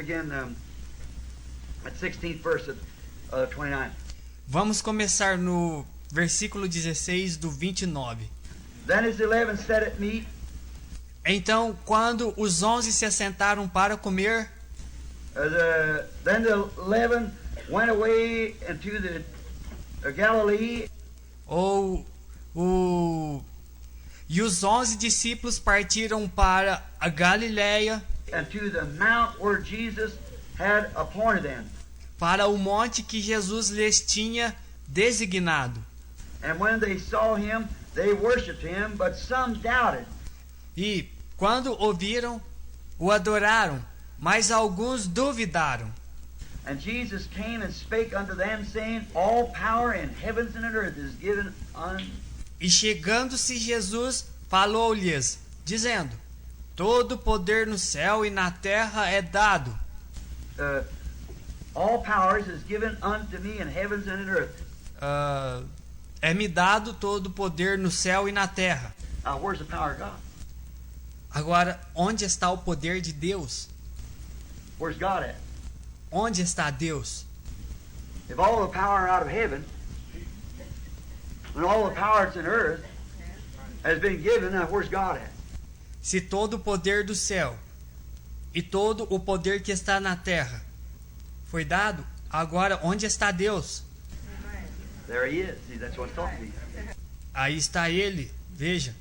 Again, at 16th verse of 29. Vamos começar no versículo 16 do 29. Then his 11 sat at meat, Então, quando os 11 se assentaram para comer, then the 11 went away into the Galilee, e os 11 discípulos partiram para a Galileia, and to the mount where Jesus had appointed them. para o monte que Jesus lhes tinha designado. And when they saw him, they worshipped him, but some doubted. E quando ouviram, o adoraram, mas alguns duvidaram. And Jesus came and spake unto them, saying, All power in heavens and in earth is given unto. E chegando-se Jesus, falou-lhes, dizendo: todo poder no céu e na terra é dado. All powers is given unto me in heavens and in earth. É-me dado todo o poder no céu e na terra. Now, where's the power of God? Agora, onde está o poder de Deus? Where's God at? Onde está Deus? If all the power out of heaven and all the power that's in earth has been given, now where's God at? Se todo o poder do céu e todo o poder que está na terra foi dado, agora onde está Deus? There he is. See, that's what it's talking to you. Aí está ele, veja.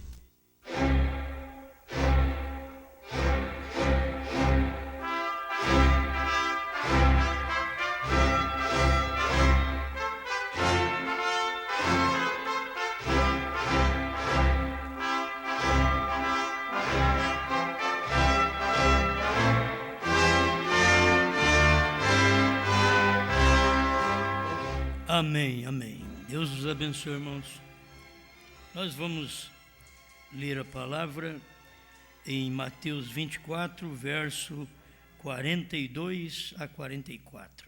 Amém, amém. Deus os abençoe, irmãos. Nós vamos ler a palavra em Mateus 24, verso 42 a 44.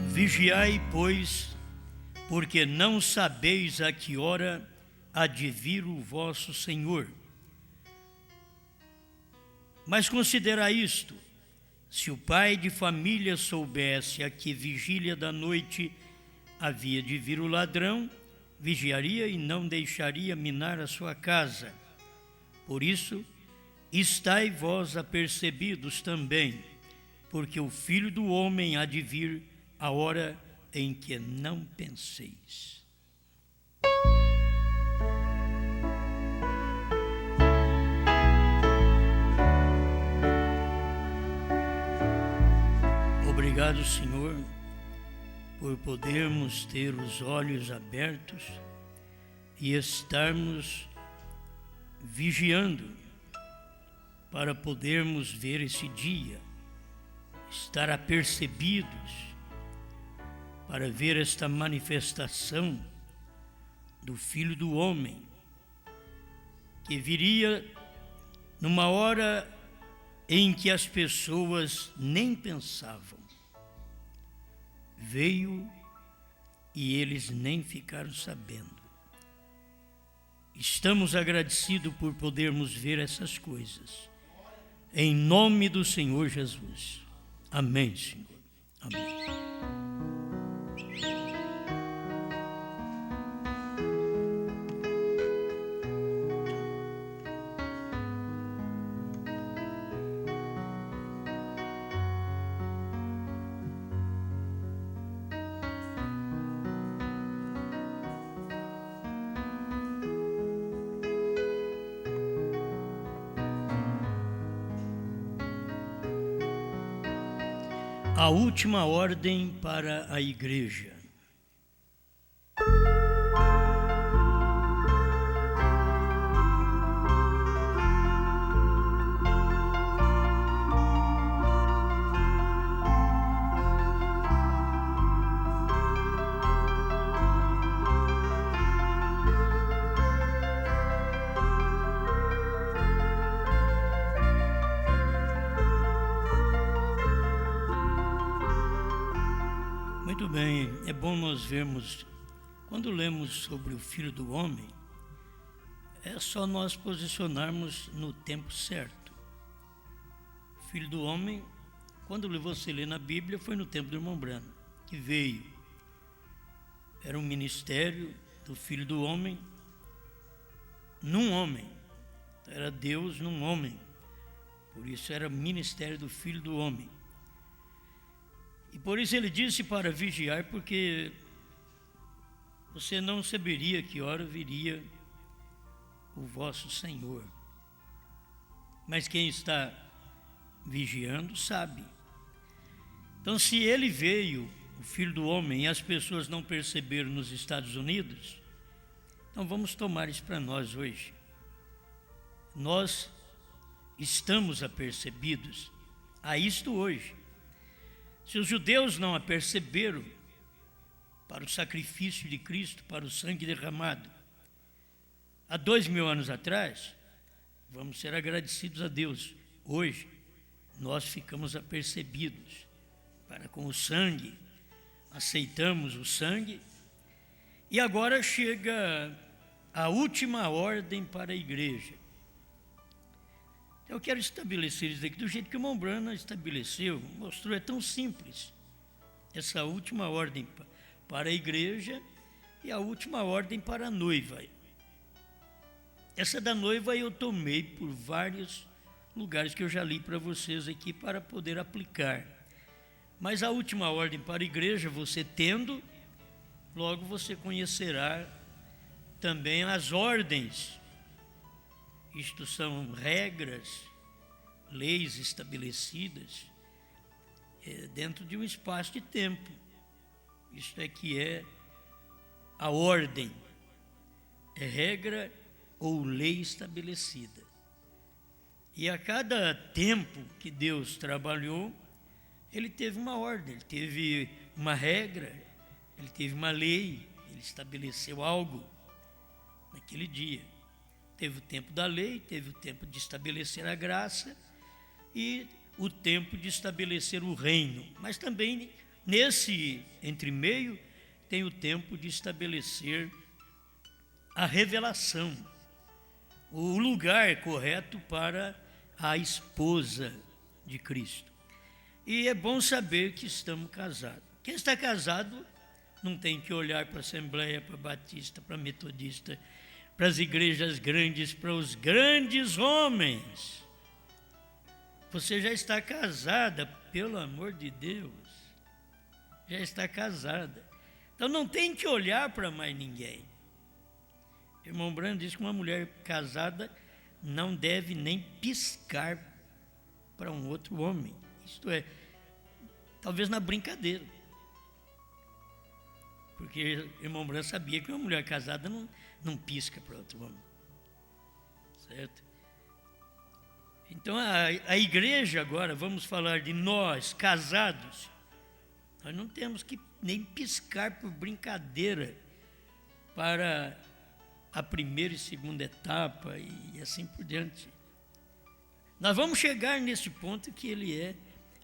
Vigiai, pois, porque não sabeis a que hora há de vir o vosso Senhor. Mas considerai isto: se o pai de família soubesse a que vigília da noite havia de vir o ladrão, vigiaria e não deixaria minar a sua casa. Por isso, estai vós apercebidos também, porque o Filho do Homem há de vir a hora em que não penseis. Obrigado, Senhor, por podermos ter os olhos abertos e estarmos vigiando para podermos ver esse dia, estar apercebidos para ver esta manifestação do Filho do Homem, que viria numa hora em que as pessoas nem pensavam. Veio e eles nem ficaram sabendo. Estamos agradecidos por podermos ver essas coisas. Em nome do Senhor Jesus. Amém, Senhor. Amém. A última ordem para a igreja. bem, é bom nós vermos, quando lemos sobre o Filho do Homem, é só nós posicionarmos no tempo certo. O Filho do Homem, quando você lê na Bíblia, foi no tempo do irmão Branham, que veio. Era um ministério do Filho do Homem, num homem. Era Deus num homem. Por isso era ministério do Filho do Homem. E por isso ele disse para vigiar, porque você não saberia que hora viria o vosso Senhor. Mas quem está vigiando sabe. Então, se ele veio, o Filho do Homem, e as pessoas não perceberam nos Estados Unidos, então vamos tomar isso para nós hoje. Nós estamos apercebidos a isto hoje. Se os judeus não aperceberam para o sacrifício de Cristo, para o sangue derramado, há 2000 anos atrás, vamos ser agradecidos a Deus. Hoje, nós ficamos apercebidos para com o sangue, aceitamos o sangue, e agora chega a última ordem para a igreja. Eu quero estabelecer isso aqui do jeito que o irmão Branham estabeleceu, mostrou, é tão simples. Essa última ordem para a igreja e a última ordem para a noiva. Essa da noiva eu tomei por vários lugares que eu já li para vocês aqui para poder aplicar. Mas a última ordem para a igreja, você tendo, logo você conhecerá também as ordens. Isto são regras, leis estabelecidas dentro de um espaço de tempo. Isto é que é a ordem, é regra ou lei estabelecida. E a cada tempo que Deus trabalhou, ele teve uma ordem, ele teve uma regra, ele teve uma lei, ele estabeleceu algo naquele dia. Teve o tempo da lei, teve o tempo de estabelecer a graça e o tempo de estabelecer o reino. Mas também, nesse entremeio, tem o tempo de estabelecer a revelação, o lugar correto para a esposa de Cristo. E é bom saber que estamos casados. Quem está casado não tem que olhar para a Assembleia, para a Batista, para a Metodista, para as igrejas grandes, para os grandes homens. Você já está casada, pelo amor de Deus. Já está casada. Então não tem que olhar para mais ninguém. O irmão Branham diz que uma mulher casada não deve nem piscar para um outro homem. Isto é, talvez na brincadeira. Porque o irmão Branham sabia que uma mulher casada não pisca para outro homem. Certo? Então, a igreja agora, vamos falar de nós, casados, nós não temos que nem piscar por brincadeira para a primeira e segunda etapa e assim por diante. Nós vamos chegar nesse ponto que ele é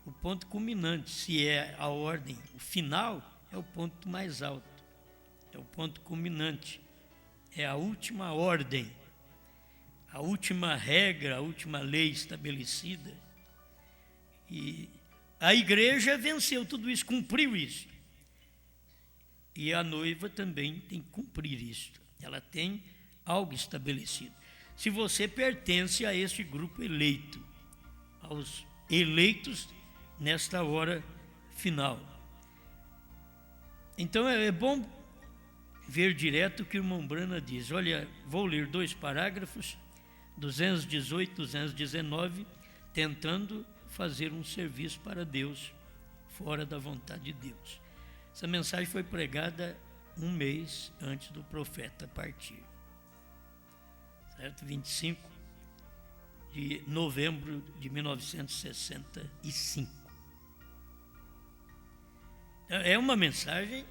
o ponto culminante. Se é a ordem, o final é o ponto mais alto, é o ponto culminante, é a última ordem, a última regra, a última lei estabelecida. E a igreja venceu tudo isso, cumpriu isso. E a noiva também tem que cumprir isso. Ela tem algo estabelecido. Se você pertence a este grupo eleito, aos eleitos nesta hora final. Então é bom ver direto o que o irmão Branham diz. Olha, vou ler 2 parágrafos, 218, 219, tentando fazer um serviço para Deus, fora da vontade de Deus. Essa mensagem foi pregada 1 mês antes do profeta partir. Certo? 25 de novembro de 1965. É uma mensagem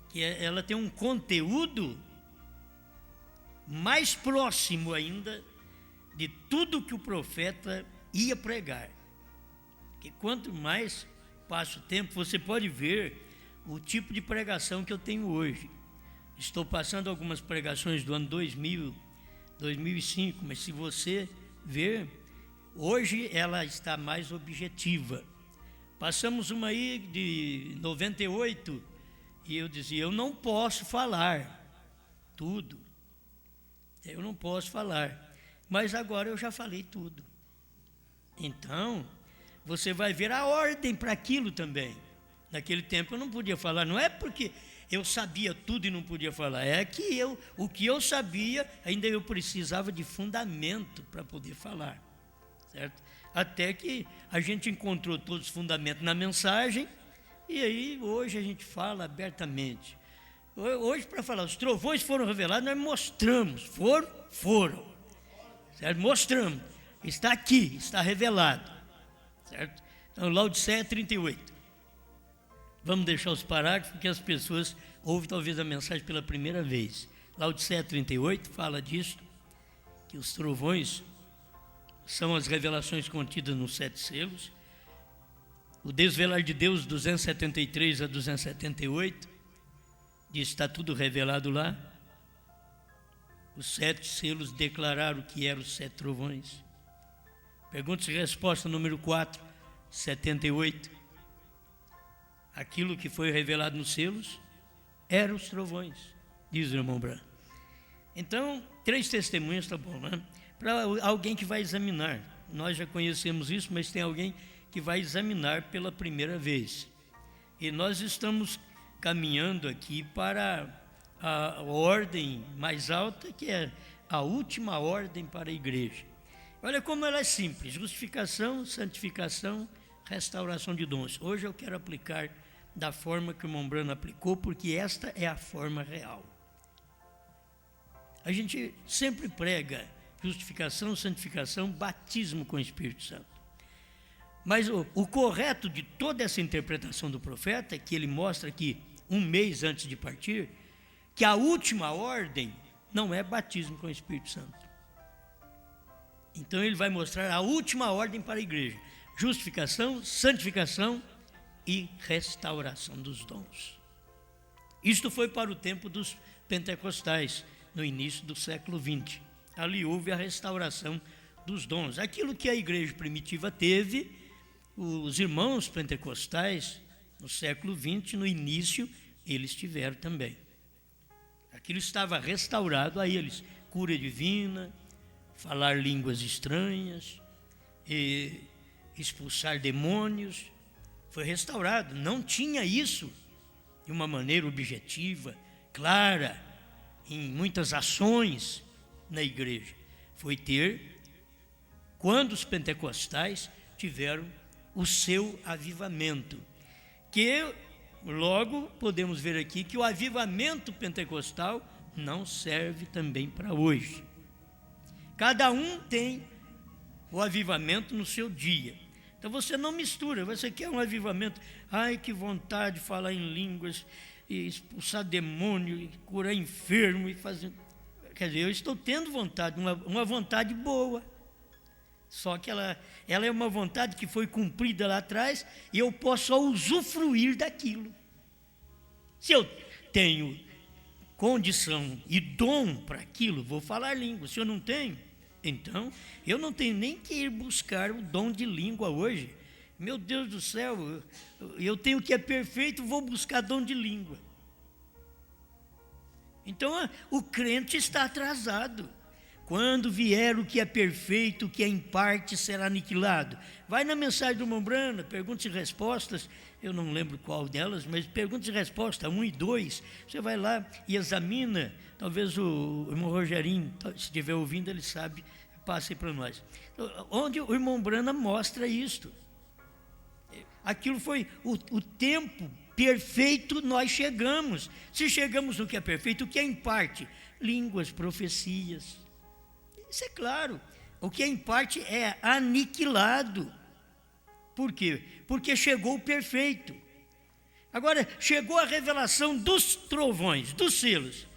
que ela tem um conteúdo mais próximo ainda de tudo que o profeta ia pregar. Porque quanto mais passa o tempo, você pode ver o tipo de pregação que eu tenho hoje. Estou passando algumas pregações do ano 2000, 2005, mas se você ver, hoje ela está mais objetiva. Passamos uma aí de 98 e eu dizia, eu não posso falar tudo. Eu não posso falar. Mas agora eu já falei tudo. Então, você vai ver a ordem para aquilo também. Naquele tempo eu não podia falar, não é porque eu sabia tudo e não podia falar, é que o que eu sabia, ainda eu precisava de fundamento para poder falar, certo? Até que a gente encontrou todos os fundamentos na mensagem, e aí hoje a gente fala abertamente. Hoje, para falar, os trovões foram revelados, nós mostramos, foram, certo? Mostramos, está aqui, está revelado, certo? Então, Laodiceia 38. Vamos deixar os parágrafos, porque as pessoas ouvem talvez a mensagem pela primeira vez. Laodiceia 38 fala disso, que os trovões são as revelações contidas nos 7 selos. O desvelar de Deus, 273 a 278, diz que está tudo revelado lá. Os 7 selos declararam que eram os 7 trovões. Perguntas e resposta número 4, 78. Aquilo que foi revelado nos selos eram os trovões, diz o irmão Branco. Então, 3 testemunhas está bom, né? Para alguém que vai examinar. Nós já conhecemos isso, mas tem alguém que vai examinar pela primeira vez. E nós estamos caminhando aqui para a ordem mais alta, que é a última ordem para a igreja. Olha como ela é simples: justificação, santificação, restauração de dons. Hoje eu quero aplicar da forma que o irmão Brano aplicou, porque esta é a forma real. A gente sempre prega justificação, santificação, batismo com o Espírito Santo. Mas o correto de toda essa interpretação do profeta é que ele mostra aqui, um mês antes de partir, que a última ordem não é batismo com o Espírito Santo. Então ele vai mostrar a última ordem para a igreja: justificação, santificação e restauração dos dons. Isto foi para o tempo dos pentecostais, no início do século XX. Ali houve a restauração dos dons. Aquilo que a igreja primitiva teve, os irmãos pentecostais, no século XX, no início, eles tiveram também. Aquilo estava restaurado a eles: cura divina, falar línguas estranhas, expulsar demônios. Foi restaurado. Não tinha isso de uma maneira objetiva, clara, em muitas ações na igreja. Foi ter, quando os pentecostais tiveram o seu avivamento, que logo podemos ver aqui que o avivamento pentecostal não serve também para hoje. Cada um tem o avivamento no seu dia. Então você não mistura. Você quer um avivamento, ai que vontade de falar em línguas, e expulsar demônio, e curar enfermo, e fazer... Quer dizer, eu estou tendo vontade, uma vontade boa. Só que ela é uma vontade que foi cumprida lá atrás, e eu posso só usufruir daquilo. Se eu tenho condição e dom para aquilo, vou falar língua. Se eu não tenho, então eu não tenho nem que ir buscar o dom de língua hoje. Meu Deus do céu, eu tenho o que é perfeito, vou buscar dom de língua. Então o crente está atrasado. Quando vier o que é perfeito, o que é em parte será aniquilado. Vai na mensagem do irmão Brana, perguntas e respostas, eu não lembro qual delas, mas perguntas e respostas 1 e 2, você vai lá e examina. Talvez o irmão Rogerinho, se estiver ouvindo, ele sabe, passe para nós. Onde o irmão Brana mostra isto. Aquilo foi o tempo perfeito, nós chegamos. Se chegamos no que é perfeito, o que é em parte? Línguas, profecias. Isso é claro. O que é em parte é aniquilado. Por quê? Porque chegou o perfeito. Agora, chegou a revelação dos trovões, dos selos.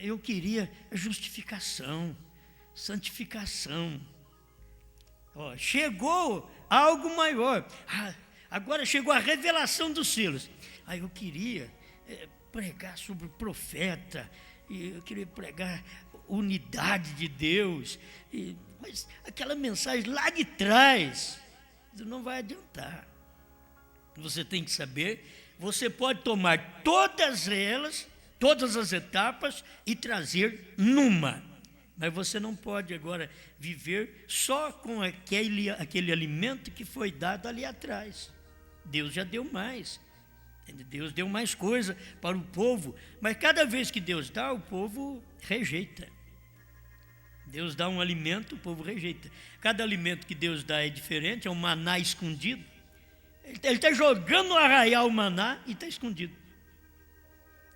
Eu queria justificação, santificação. Chegou algo maior. Agora chegou a revelação dos selos. eu queria pregar sobre o profeta, e eu queria pregar unidade de Deus, mas aquela mensagem lá de trás não vai adiantar. Você tem que saber, você pode tomar todas elas, todas as etapas e trazer numa, mas você não pode agora viver só com aquele alimento que foi dado ali atrás. Deus já deu mais. Deus deu mais coisa para o povo, mas cada vez que Deus dá, o povo rejeita. Deus dá um alimento, o povo rejeita. Cada alimento que Deus dá é diferente, é um maná escondido. Ele está jogando no arraial o maná e está escondido.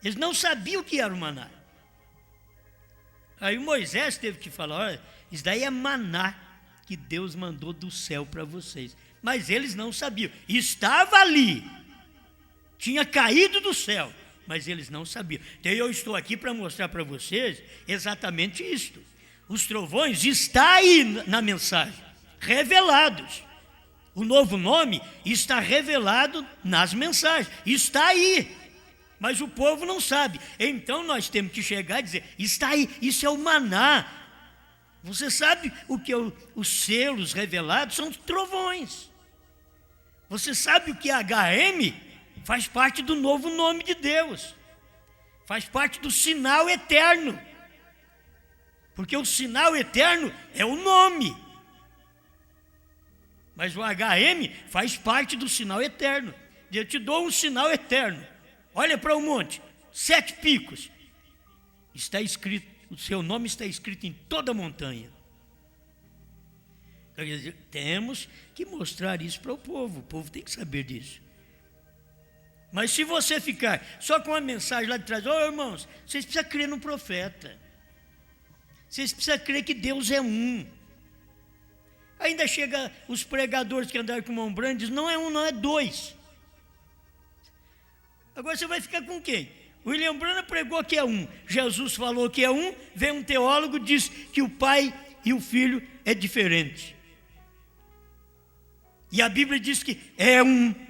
Eles não sabiam o que era o maná. Aí Moisés teve que falar: olha, isso daí é maná que Deus mandou do céu para vocês. Mas eles não sabiam. Estava ali. Tinha caído do céu, mas eles não sabiam. Então eu estou aqui para mostrar para vocês exatamente isto. Os trovões estão aí na mensagem, revelados. O novo nome está revelado nas mensagens, está aí. Mas o povo não sabe. Então nós temos que chegar e dizer: está aí, isso é o maná. Você sabe o que os selos revelados são os trovões. Você sabe o que é HM? Faz parte do novo nome de Deus. Faz parte do sinal eterno. Porque o sinal eterno é o nome. Mas o HM faz parte do sinal eterno. Eu te dou um sinal eterno. Olha para o monte, 7 picos. Está escrito, o seu nome está escrito em toda a montanha. Então, temos que mostrar isso para o povo tem que saber disso. Mas se você ficar só com a mensagem lá de trás: irmãos, vocês precisam crer no profeta. Vocês precisam crer que Deus é um. Ainda chega os pregadores que andaram com mão branca e dizem: não é um, não é 2. Agora você vai ficar com quem? William Branham pregou que é um. Jesus falou que é um. Vem um teólogo e diz que o pai e o filho é diferente. E a Bíblia diz que é um.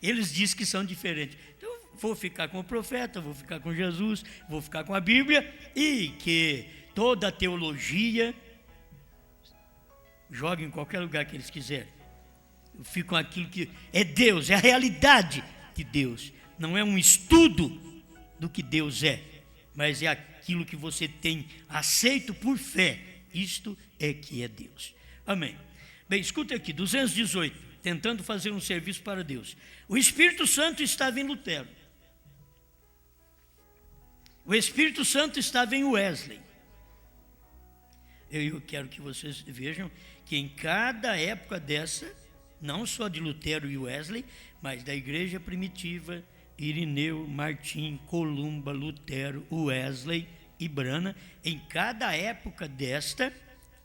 Eles dizem que são diferentes. Então, vou ficar com o profeta, vou ficar com Jesus, vou ficar com a Bíblia, e que toda a teologia joga em qualquer lugar que eles quiserem. Eu fico com aquilo que é Deus, é a realidade de Deus. Não é um estudo do que Deus é, mas é aquilo que você tem aceito por fé. Isto é que é Deus. Amém. Bem, escuta aqui, 218. Tentando fazer um serviço para Deus. O Espírito Santo estava em Lutero. O Espírito Santo estava em Wesley. Eu quero que vocês vejam que em cada época dessa, não só de Lutero e Wesley, mas da igreja primitiva, Irineu, Martim, Columba, Lutero, Wesley e Branham, em cada época desta,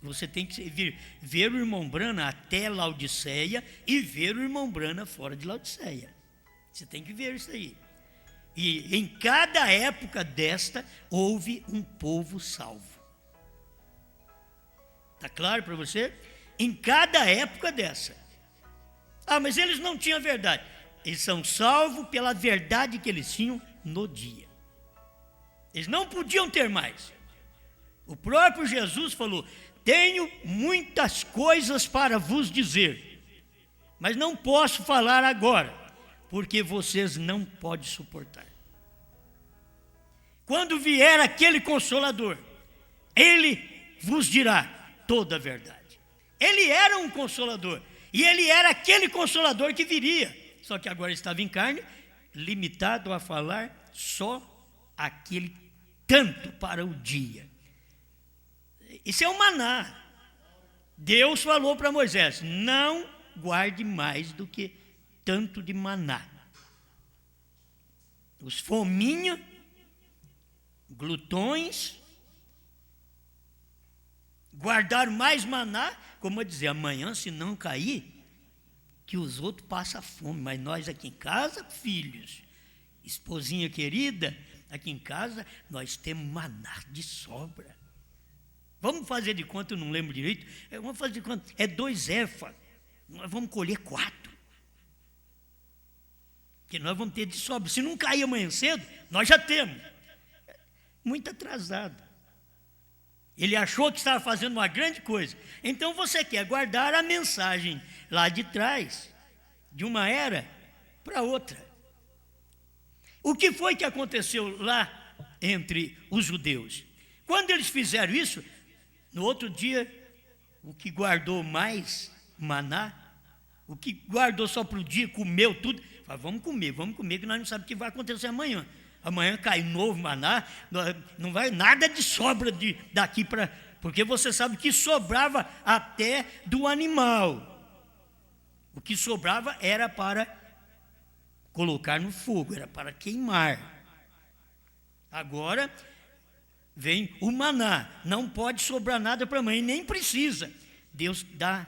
você tem que ver o irmão Branham até Laodiceia e ver o irmão Branham fora de Laodiceia. Você tem que ver isso aí. E em cada época desta, houve um povo salvo. Está claro para você? Em cada época dessa. Mas eles não tinham verdade. Eles são salvos pela verdade que eles tinham no dia. Eles não podiam ter mais. O próprio Jesus falou: tenho muitas coisas para vos dizer, mas não posso falar agora, porque vocês não podem suportar. Quando vier aquele Consolador, Ele vos dirá toda a verdade. Ele era um Consolador, e Ele era aquele Consolador que viria, só que agora estava em carne, limitado a falar só aquele tanto para o dia. Isso é um maná. Deus falou para Moisés: não guarde mais do que tanto de maná. Os fominhos, glutões, guardaram mais maná, como eu dizer, amanhã se não cair, que os outros passam fome, mas nós aqui em casa, filhos, esposinha querida, aqui em casa nós temos maná de sobra. Vamos fazer de conta, eu não lembro direito, vamos fazer de conta, é 2 éfas, nós vamos colher 4. porque nós vamos ter de sobra. Se não cair amanhã cedo, nós já temos. Muito atrasado. Ele achou que estava fazendo uma grande coisa. Então você quer guardar a mensagem lá de trás, de uma era para outra. O que foi que aconteceu lá entre os judeus? Quando eles fizeram isso, no outro dia, o que guardou mais maná, o que guardou só para o dia, comeu tudo, falou, vamos comer, que nós não sabemos o que vai acontecer amanhã. Amanhã cai novo maná, não vai nada de sobra daqui para... Porque você sabe que sobrava até do animal. O que sobrava era para colocar no fogo, era para queimar. Agora vem o maná, não pode sobrar nada para amanhã, nem precisa. Deus dá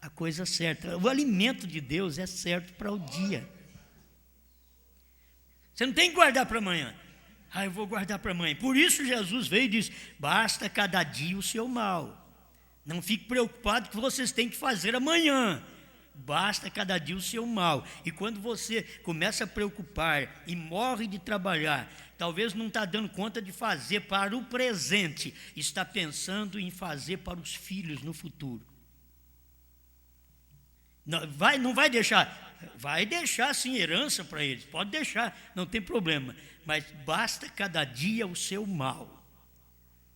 a coisa certa. O alimento de Deus é certo para o dia. Você não tem que guardar para amanhã. Eu vou guardar para amanhã. Por isso Jesus veio e disse, basta cada dia o seu mal. Não fique preocupado que vocês têm que fazer amanhã. Basta cada dia o seu mal. E quando você começa a preocupar e morre de trabalhar, talvez não está dando conta de fazer para o presente, está pensando em fazer para os filhos no futuro. Não vai deixar, vai deixar sim herança para eles, pode deixar, não tem problema, mas basta cada dia o seu mal,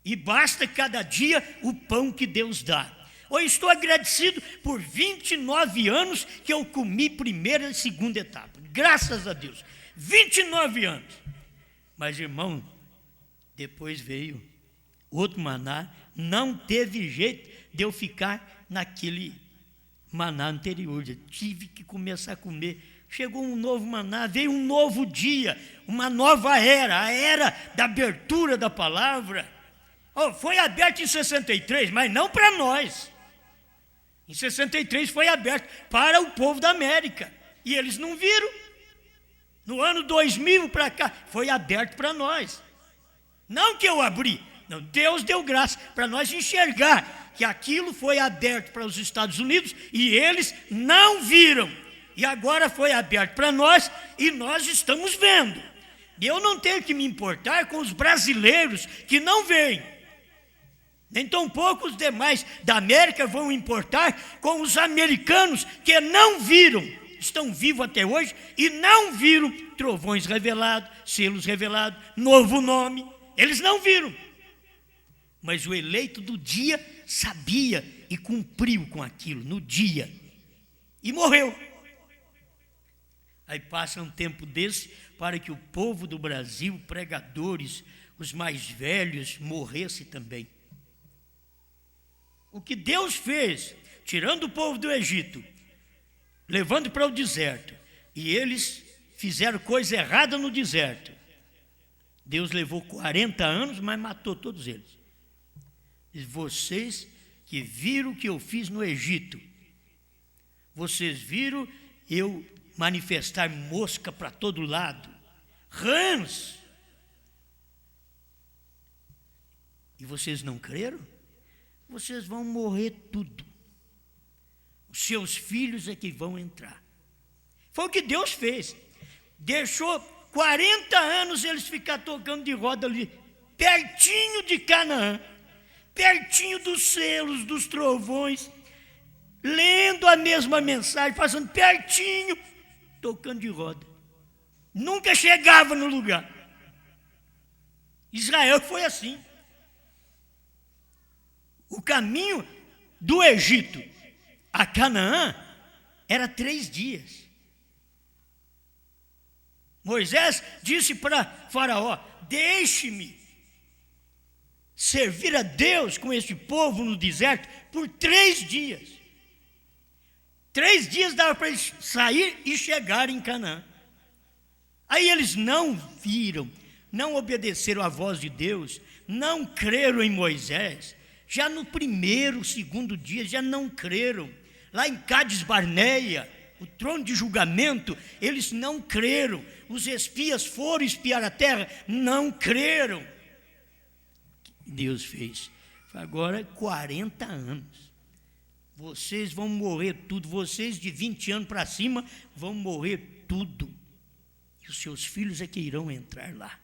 e basta cada dia o pão que Deus dá. Eu estou agradecido por 29 anos que eu comi primeira e segunda etapa, graças a Deus, 29 anos, mas irmão, depois veio outro maná, não teve jeito de eu ficar naquele maná anterior, eu tive que começar a comer. Chegou um novo maná, veio um novo dia, uma nova era, a era da abertura da palavra. Foi aberto em 63, mas não para nós. Em 63 foi aberto para o povo da América, e eles não viram. No ano 2000 para cá, foi aberto para nós. Não que eu abri, não, Deus deu graça para nós enxergar que aquilo foi aberto para os Estados Unidos e eles não viram. E agora foi aberto para nós e nós estamos vendo. Eu não tenho que me importar com os brasileiros que não veem. Nem tampouco os demais da América vão importar com os americanos que não viram. Estão vivos até hoje e não viram trovões revelados, selos revelados, novo nome. Eles não viram. Mas o eleito do dia sabia e cumpriu com aquilo no dia. E morreu. Aí passa um tempo desse para que o povo do Brasil, pregadores, os mais velhos, morresse também. O que Deus fez, tirando o povo do Egito, levando para o deserto, e eles fizeram coisa errada no deserto. Deus levou 40 anos, mas matou todos eles. E vocês que viram o que eu fiz no Egito, vocês viram eu manifestar mosca para todo lado, rãs, e vocês não creram? Vocês vão morrer tudo. Os seus filhos é que vão entrar. Foi o que Deus fez. Deixou 40 anos eles ficar tocando de roda ali, pertinho de Canaã, pertinho dos selos, dos trovões, lendo a mesma mensagem, passando pertinho, tocando de roda. Nunca chegava no lugar. Israel foi assim. O caminho do Egito a Canaã era 3 dias. Moisés disse para Faraó, deixe-me servir a Deus com este povo no deserto por 3 dias. 3 dias dava para eles sair e chegar em Canaã. Aí eles não viram, não obedeceram à voz de Deus, não creram em Moisés. Já no primeiro, segundo dia, já não creram. Lá em Cádiz Barneia, o trono de julgamento, eles não creram. Os espias foram espiar a terra, não creram. Deus fez. Agora 40 anos. Vocês vão morrer tudo. Vocês de 20 anos para cima vão morrer tudo. que os seus filhos é que irão entrar lá.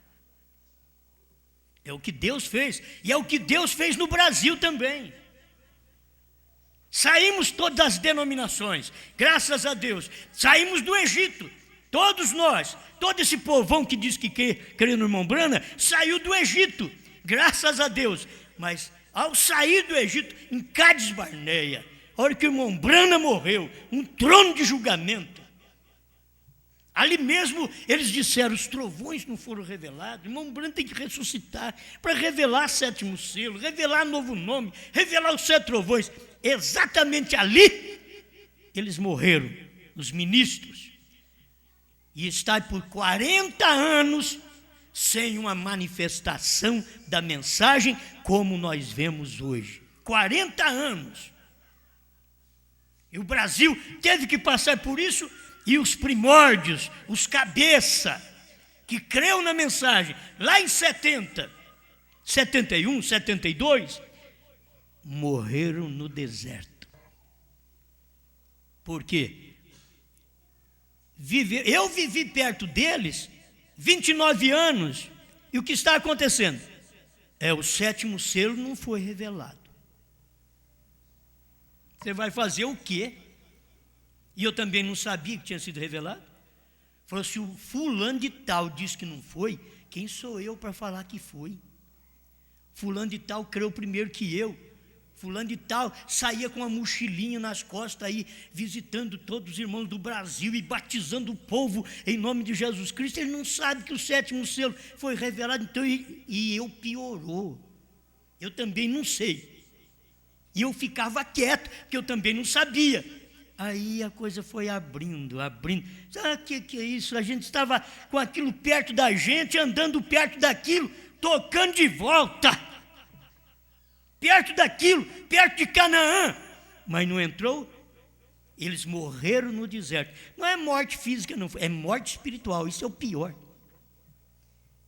É o que Deus fez, e é o que Deus fez no Brasil também. Saímos todas as denominações, graças a Deus. Saímos do Egito, todos nós, todo esse povão que diz que crê no irmão Brana, saiu do Egito, graças a Deus. Mas ao sair do Egito, em Cádiz Barneia, a hora que o irmão Brana morreu, um trono de julgamento, ali mesmo eles disseram, os trovões não foram revelados, o irmão Brana tem que ressuscitar, para revelar sétimo selo, revelar novo nome, revelar os 7 trovões. Exatamente ali, eles morreram, os ministros. E está por 40 anos sem uma manifestação da mensagem como nós vemos hoje. 40 anos. E o Brasil teve que passar por isso, e os primórdios, os cabeça, que creu na mensagem, lá em 70, 71, 72, morreram no deserto. Por quê? Eu vivi perto deles 29 anos, e o que está acontecendo? O 7º selo não foi revelado. Você vai fazer o quê? E eu também não sabia que tinha sido revelado. Falou, se o fulano de tal disse que não foi, quem sou eu para falar que foi? Fulano de tal creu primeiro que eu. Fulano de tal saía com uma mochilinha nas costas aí, visitando todos os irmãos do Brasil e batizando o povo em nome de Jesus Cristo. Ele não sabe que o 7º selo foi revelado, então, e eu piorou. Eu também não sei. E eu ficava quieto, porque eu também não sabia. Aí a coisa foi abrindo. Sabe o que é isso? A gente estava com aquilo perto da gente, andando perto daquilo, tocando de volta. Perto daquilo, perto de Canaã. Mas não entrou. Eles morreram no deserto. Não é morte física, não, é morte espiritual. Isso é o pior.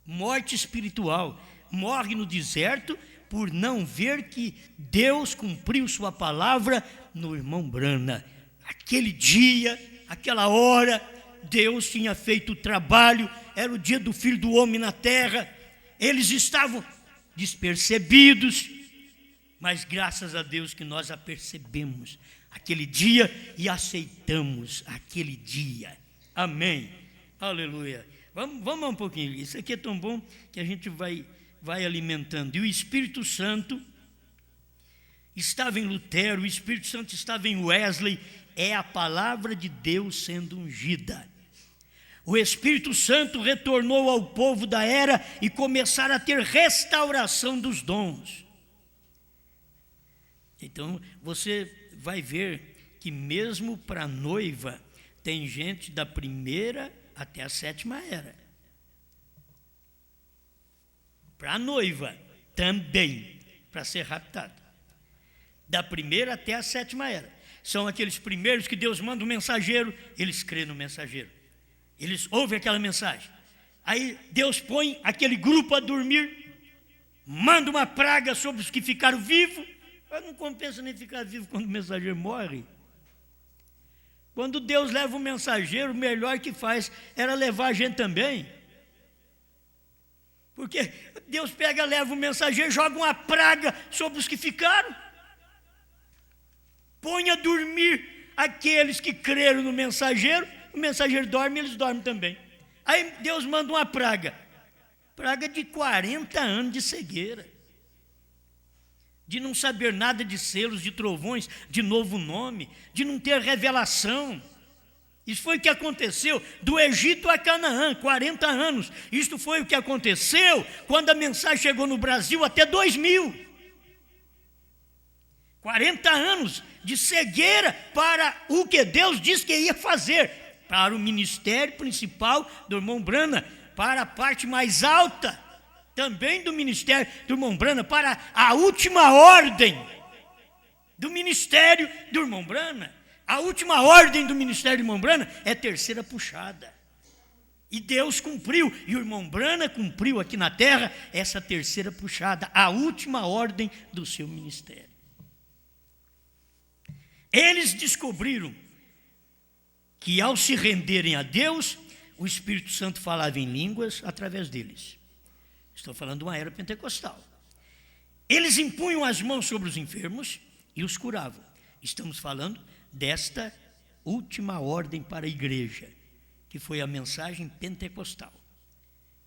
Morte espiritual. Morre no deserto por não ver que Deus cumpriu sua palavra no irmão Brana. Aquele dia, aquela hora, Deus tinha feito o trabalho, era o dia do Filho do Homem na terra. Eles estavam despercebidos, mas graças a Deus que nós apercebemos aquele dia e aceitamos aquele dia. Amém. Aleluia. Vamos um pouquinho. Isso aqui é tão bom que a gente vai alimentando. E o Espírito Santo estava em Lutero, o Espírito Santo estava em Wesley. É a palavra de Deus sendo ungida. O Espírito Santo retornou ao povo da era e começaram a ter restauração dos dons. Então, você vai ver que mesmo para a noiva, tem gente da primeira até a 7ª era. Para a noiva, também, para ser raptada. Da primeira até a 7ª era. São aqueles primeiros que Deus manda um mensageiro, eles creem no mensageiro. Eles ouvem aquela mensagem. Aí Deus põe aquele grupo a dormir, manda uma praga sobre os que ficaram vivos. Não compensa nem ficar vivo quando o mensageiro morre. Quando Deus leva o mensageiro, o melhor que faz era levar a gente também. Porque Deus pega, leva o mensageiro, joga uma praga sobre os que ficaram. Põe a dormir aqueles que creram no mensageiro, o mensageiro dorme, eles dormem também. Aí Deus manda uma praga de 40 anos de cegueira, de não saber nada de selos, de trovões, de novo nome, de não ter revelação. Isso foi o que aconteceu do Egito a Canaã, 40 anos. Isto foi o que aconteceu quando a mensagem chegou no Brasil até 2000. 40 anos de cegueira para o que Deus disse que ia fazer, para o ministério principal do irmão Brana, para a parte mais alta também do ministério do irmão Brana, para a última ordem do ministério do irmão Brana. A última ordem do ministério do irmão Brana é terceira puxada. E Deus cumpriu, e o irmão Brana cumpriu aqui na terra essa terceira puxada, a última ordem do seu ministério. Eles descobriram que ao se renderem a Deus, o Espírito Santo falava em línguas através deles. Estou falando de uma era pentecostal. Eles impunham as mãos sobre os enfermos e os curavam. Estamos falando desta última ordem para a igreja, que foi a mensagem pentecostal.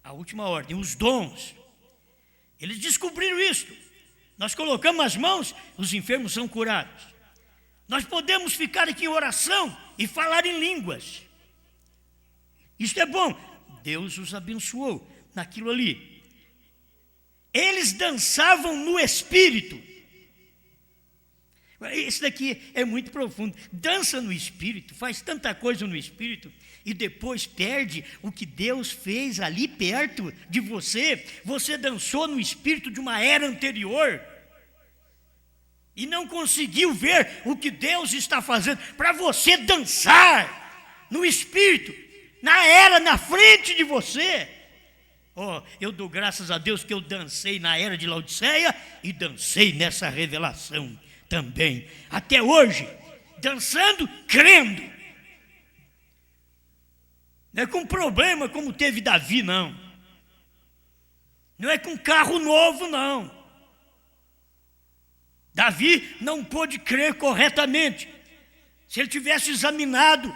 A última ordem, os dons. Eles descobriram isso. Nós colocamos as mãos, os enfermos são curados. Nós podemos ficar aqui em oração e falar em línguas. Isso é bom. Deus os abençoou naquilo ali. Eles dançavam no Espírito. Isso daqui é muito profundo. Dança no Espírito, faz tanta coisa no Espírito e depois perde o que Deus fez ali perto de você. Você dançou no Espírito de uma era anterior e não conseguiu ver o que Deus está fazendo para você dançar no Espírito, na era, na frente de você. Oh, eu dou graças a Deus que eu dancei na era de Laodiceia e dancei nessa revelação também, até hoje, dançando, crendo. Não é com problema como teve Davi, não. Não é com carro novo, não. Davi não pôde crer corretamente. Se ele tivesse examinado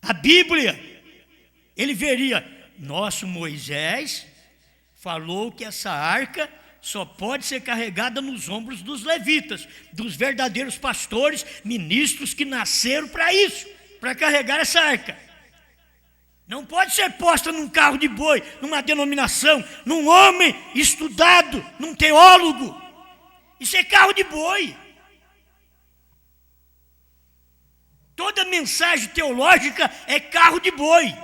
a Bíblia, ele veria, nosso Moisés falou que essa arca só pode ser carregada nos ombros dos levitas, dos verdadeiros pastores, ministros que nasceram para isso, para carregar essa arca. Não pode ser posta num carro de boi, numa denominação, num homem estudado, num teólogo. Isso é carro de boi. Toda mensagem teológica é carro de boi.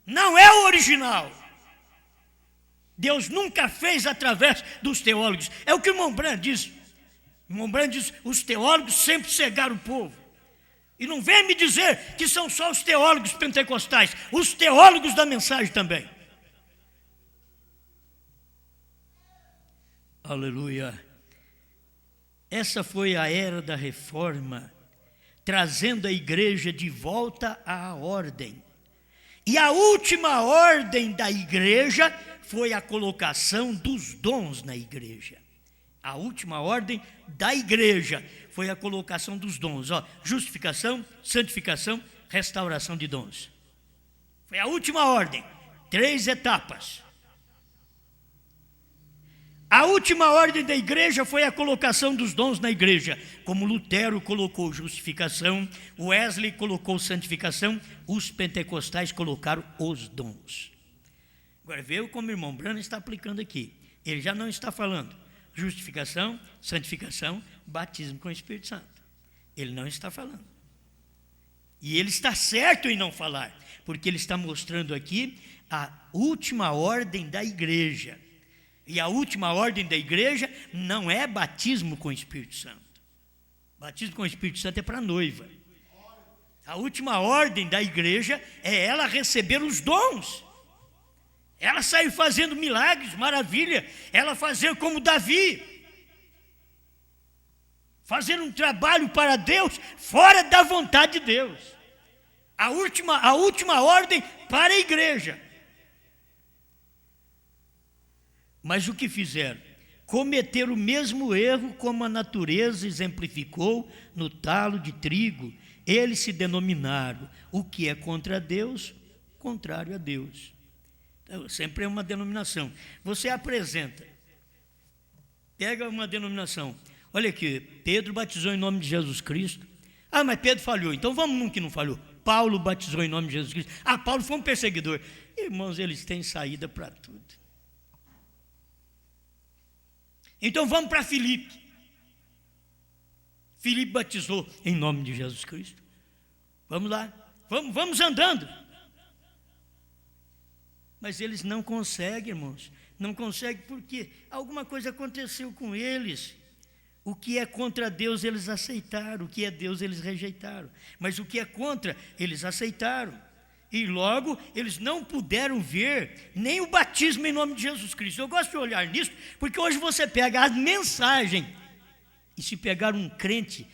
Não é o original. Deus nunca fez através dos teólogos. É o que o irmão Brandt diz. O irmão Brandt diz, os teólogos sempre cegaram o povo. E não vem me dizer que são só os teólogos pentecostais, os teólogos da mensagem também. Aleluia. Essa foi a era da reforma, trazendo a igreja de volta à ordem. E a última ordem da igreja foi a colocação dos dons na igreja. A última ordem da igreja foi a colocação dos dons. Justificação, santificação, restauração de dons. Foi a última ordem, 3 etapas. A última ordem da igreja foi a colocação dos dons na igreja. Como Lutero colocou justificação, Wesley colocou santificação, os pentecostais colocaram os dons. Agora veja como o irmão Branham está aplicando aqui. Ele já não está falando justificação, santificação, batismo com o Espírito Santo. Ele não está falando. E ele está certo em não falar, porque ele está mostrando aqui a última ordem da igreja. E a última ordem da igreja não é batismo com o Espírito Santo. Batismo com o Espírito Santo é para a noiva. A última ordem da igreja é ela receber os dons. Ela sair fazendo milagres, maravilha. Ela fazer como Davi. Fazer um trabalho para Deus fora da vontade de Deus. A última ordem para a igreja. Mas o que fizeram? Cometeram o mesmo erro como a natureza exemplificou no talo de trigo. Eles se denominaram o que é contra Deus, contrário a Deus. Então, sempre é uma denominação. Você apresenta, pega uma denominação. Olha aqui, Pedro batizou em nome de Jesus Cristo. Ah, mas Pedro falhou, então vamos num que não falhou. Paulo batizou em nome de Jesus Cristo. Ah, Paulo foi um perseguidor. Irmãos, eles têm saída para tudo. Então vamos para Filipe. Filipe batizou em nome de Jesus Cristo. Vamos lá, vamos andando. Mas eles não conseguem, irmãos. Não conseguem porque alguma coisa aconteceu com eles. O que é contra Deus eles aceitaram, o que é Deus eles rejeitaram. Mas o que é contra eles aceitaram. E logo eles não puderam ver nem o batismo em nome de Jesus Cristo. Eu gosto de olhar nisso, porque hoje você pega a mensagem, e se pegar um crente,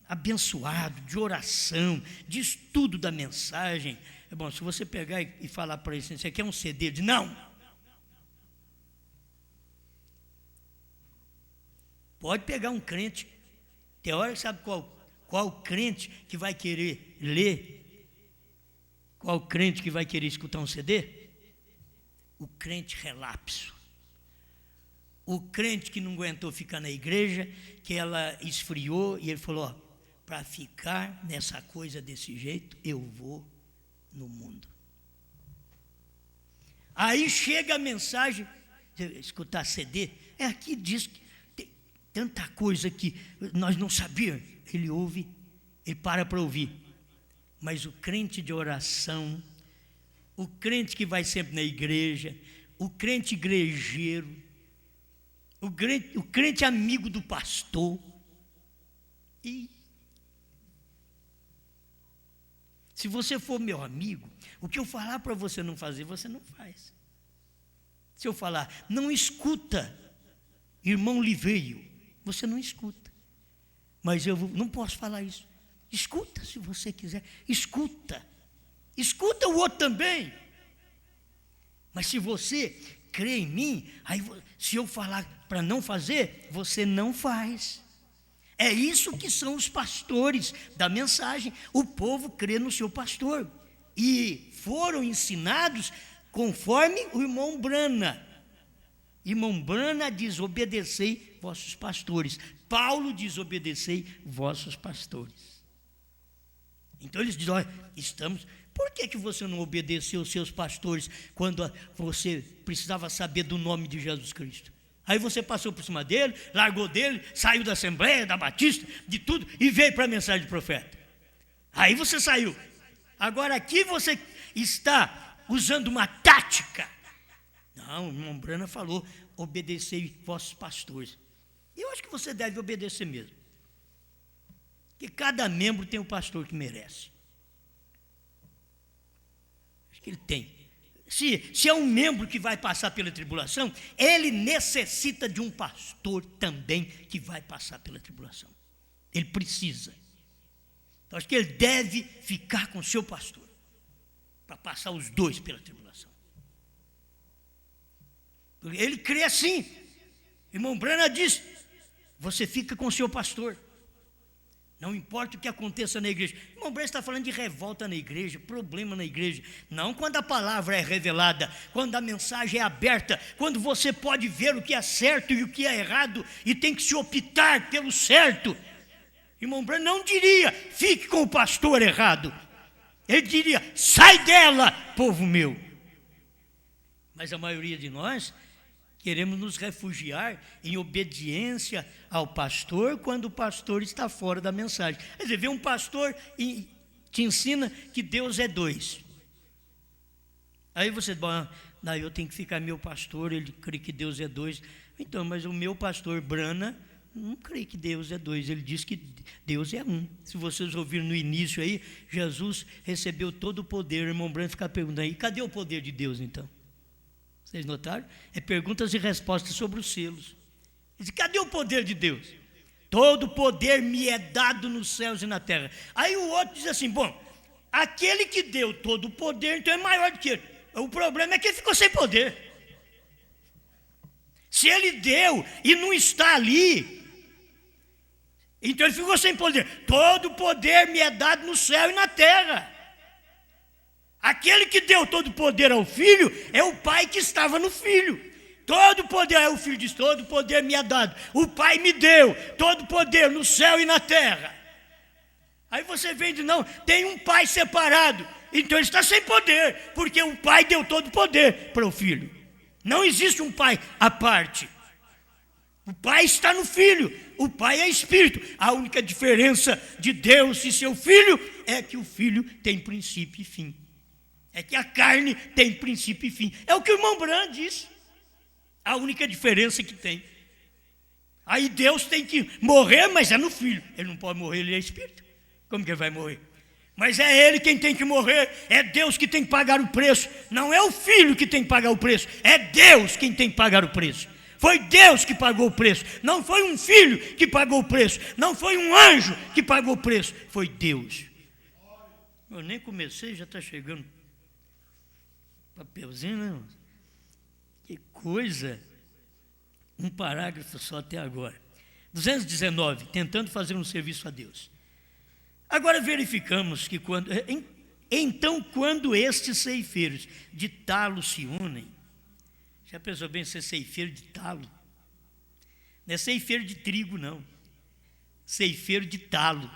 abençoado, de oração, de estudo da mensagem. É bom, se você pegar e falar para ele, você quer um CD? Ele diz, não. Pode pegar um crente, tem hora que sabe qual crente que vai querer ler, qual crente que vai querer escutar um CD? O crente relapso. O crente que não aguentou ficar na igreja, que ela esfriou, e ele falou, para ficar nessa coisa desse jeito, eu vou no mundo. Aí chega a mensagem, escutar CD, aqui diz que tem tanta coisa que nós não sabíamos. Ele ouve, ele para ouvir. Mas o crente de oração, o crente que vai sempre na igreja, o crente igrejeiro, o crente amigo do pastor, e se você for meu amigo, o que eu falar para você não fazer, você não faz. Se eu falar, não escuta, irmão Liveio, você não escuta. Mas eu não posso falar isso. Escuta se você quiser, escuta o outro também. Mas se você crê em mim, aí se eu falar para não fazer, você não faz. É isso que são os pastores da mensagem. O povo crê no seu pastor e foram ensinados conforme o irmão Brana. Irmão Brana diz, obedecei vossos pastores. Paulo diz, obedecei vossos pastores. Então eles dizem, olha, por que você não obedeceu os seus pastores quando você precisava saber do nome de Jesus Cristo? Aí você passou por cima dele, largou dele, saiu da Assembleia, da Batista, de tudo, e veio para a mensagem do profeta. Aí você saiu. Agora aqui você está usando uma tática. Não, o irmão Brana falou, obedecei vossos pastores. E eu acho que você deve obedecer mesmo. Porque cada membro tem um pastor que merece. Acho que ele tem. Se é um membro que vai passar pela tribulação, ele necessita de um pastor também que vai passar pela tribulação. Ele precisa. Então, acho que ele deve ficar com o seu pastor, para passar os dois pela tribulação. Ele crê assim. Irmão Brana diz, você fica com o seu pastor. Não importa o que aconteça na igreja. O irmão Brana está falando de revolta na igreja, problema na igreja. Não quando a palavra é revelada, quando a mensagem é aberta, quando você pode ver o que é certo e o que é errado e tem que se optar pelo certo. Irmão Brana não diria, fique com o pastor errado. Ele diria, sai dela, povo meu. Mas a maioria de nós queremos nos refugiar em obediência ao pastor quando o pastor está fora da mensagem. Quer dizer, vê um pastor e te ensina que Deus é dois. Aí você diz, não, eu tenho que ficar meu pastor, ele crê que Deus é dois. Então, mas o meu pastor Brana não crê que Deus é dois, ele diz que Deus é um. Se vocês ouviram no início aí, Jesus recebeu todo o poder. O irmão Brana fica perguntando aí, cadê o poder de Deus então? Vocês notaram? É perguntas e respostas sobre os selos. Ele diz, cadê o poder de Deus? Todo poder me é dado nos céus e na terra. Aí o outro diz assim, aquele que deu todo o poder, então é maior do que ele. O problema é que ele ficou sem poder. Se ele deu e não está ali, então ele ficou sem poder. Todo o poder me é dado no céu e na terra. Aquele que deu todo o poder ao filho é o pai que estava no filho. Todo o poder, o filho diz, todo o poder me é dado. O pai me deu todo o poder no céu e na terra. Aí você vem e diz, não, tem um pai separado. Então ele está sem poder, porque o pai deu todo o poder para o filho. Não existe um pai à parte. O pai está no filho, o pai é espírito. A única diferença de Deus e seu filho é que o filho tem princípio e fim. É que a carne tem princípio e fim. É o que o irmão Brana disse. A única diferença que tem. Aí Deus tem que morrer, mas é no filho. Ele não pode morrer, ele é espírito. Como que ele vai morrer? Mas é ele quem tem que morrer. É Deus que tem que pagar o preço. Não é o filho que tem que pagar o preço. É Deus quem tem que pagar o preço. Foi Deus que pagou o preço. Não foi um filho que pagou o preço. Não foi um anjo que pagou o preço. Foi Deus. Eu nem comecei, já está chegando papelzinho, né, irmão? Que coisa. Um parágrafo só até agora. 219, tentando fazer um serviço a Deus. Agora verificamos que quando estes ceifeiros de talo se unem, já pensou bem ser ceifeiro de talo? Não é ceifeiro de trigo, não. Ceifeiro de talo.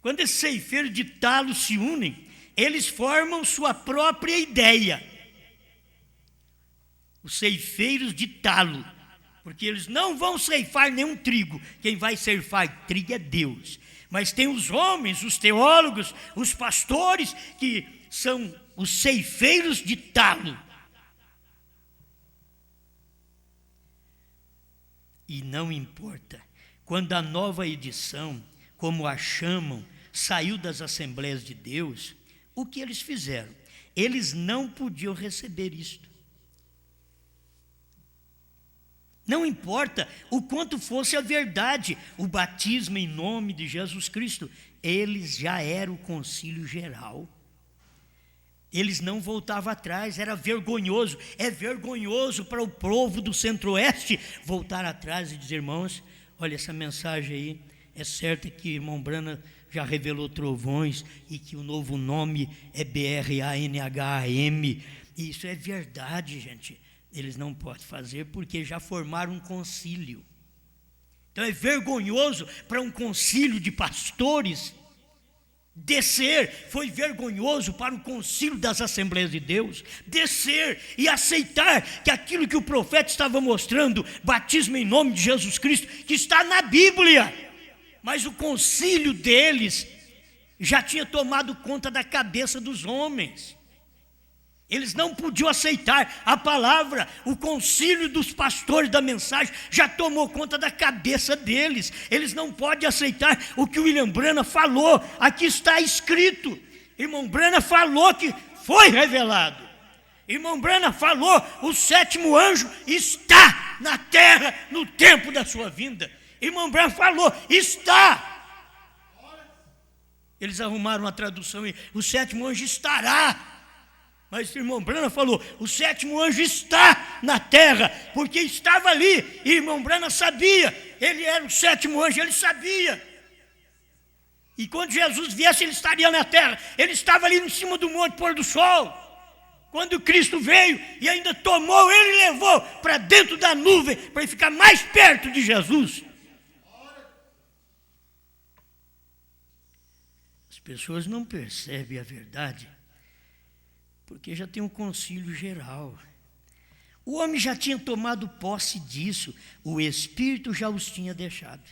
Quando esses ceifeiros de talo se unem, eles formam sua própria ideia. Os ceifeiros de talo. Porque eles não vão ceifar nenhum trigo. Quem vai ceifar trigo é Deus. Mas tem os homens, os teólogos, os pastores, que são os ceifeiros de talo. E não importa, quando a nova edição, como a chamam, saiu das Assembleias de Deus, o que eles fizeram? Eles não podiam receber isto. Não importa o quanto fosse a verdade, o batismo em nome de Jesus Cristo, eles já eram o concílio geral. Eles não voltavam atrás, era vergonhoso. É vergonhoso para o povo do centro-oeste voltar atrás e dizer, irmãos, olha essa mensagem aí, é certo que o irmão Branham já revelou trovões e que o novo nome é BRANHAM. E isso é verdade, gente. Eles não podem fazer porque já formaram um concílio. Então é vergonhoso para um concílio de pastores descer. Foi vergonhoso para o concílio das Assembleias de Deus descer e aceitar que aquilo que o profeta estava mostrando, batismo em nome de Jesus Cristo, que está na Bíblia. Mas o concílio deles já tinha tomado conta da cabeça dos homens. Eles não podiam aceitar a palavra. O concílio dos pastores da mensagem já tomou conta da cabeça deles. Eles não podem aceitar o que o William Branham falou. Aqui está escrito. Irmão Branham falou que foi revelado. Irmão Branham falou, o sétimo anjo está na terra no tempo da sua vinda. Irmão Branham falou, está. Eles arrumaram uma tradução aí, o sétimo anjo estará. Mas o irmão Branham falou, o sétimo anjo está na terra, porque estava ali, e irmão Branham sabia, ele era o sétimo anjo, ele sabia. E quando Jesus viesse, ele estaria na terra, ele estava ali em cima do monte pôr do sol. Quando Cristo veio e ainda tomou ele e levou para dentro da nuvem, para ele ficar mais perto de Jesus. As pessoas não percebem a verdade, porque já tem um concílio geral. O homem já tinha tomado posse disso, o Espírito já os tinha deixado.